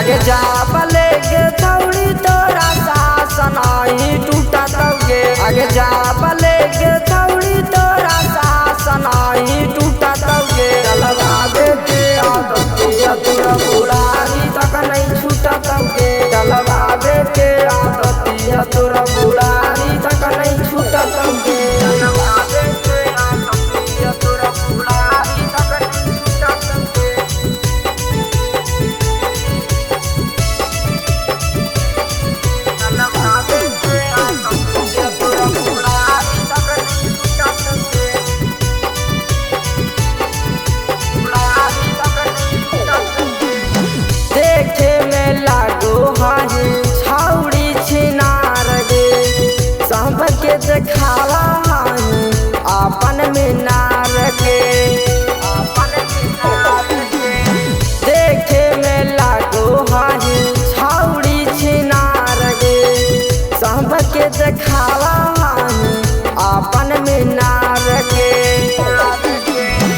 आगे जा बले के थौड़ी तोरा शासन ही टूटा तौगे आगे जा बले के थौड़ी तोरा शासन ही टूटा तौगे डलवावे के आदतिया तोरा बुढ़ारी तक नहीं छूटा तौगे डलवावे के आदतिया तोरा बुढ़ारी तक नहीं छूटा तौगे डलवावे के आदतिया तोरा बुढ़ारी तक नहीं छूटा तौगे देखे में लागो हाही छौड़ी छिनार गे सबके देखावा हाही अपन मीनार के देखे में लागो हाही छौड़ी छिनार गे सबके देखावा हाही अपन मीनार के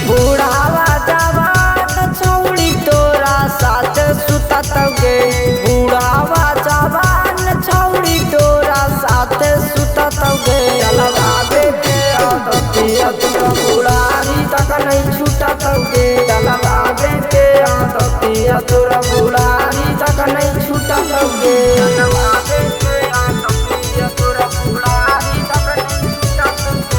बुढ़ावा जवान छौड़ी तोरा साथ सुता तौगे बुढ़ावा जवान छौड़ी तोरा साथ सुता तौगे डलवावे के आदतिया तोरा बुढ़ारी तक नहीं छूटा तौगे डलवावे के आदतिया तोरा बुढ़ारी तक नहीं छूटा तौगे डलवावे के आदतिया तोरा बुढ़ारी तक नहीं छूटा तौगे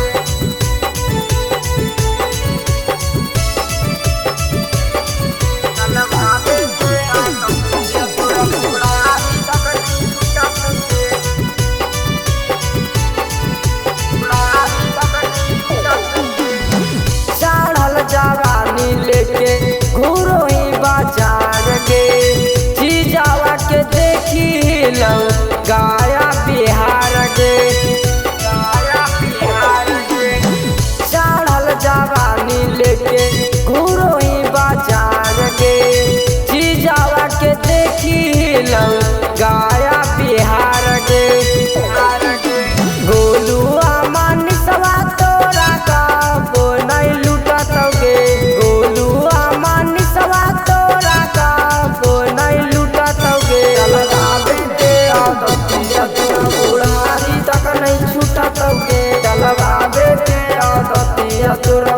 जवानी लेके घूरो ही बाजार के चीजावा के देखी लो गाया बिहार के चढ़ल जवानी लेके घूरो ही बाजार के चीजावा के देखी लो गाया बिहार के गोलुआ मानी सवा तोरा का नहीं लूटा तौगे गोलुआ मानी सवा तोरा का नहीं लूटा तौगे डलवावे के आदतिया तोरा बुढ़ारी तक नहीं छूटा तौगे डलवावे के आदतिया तोरा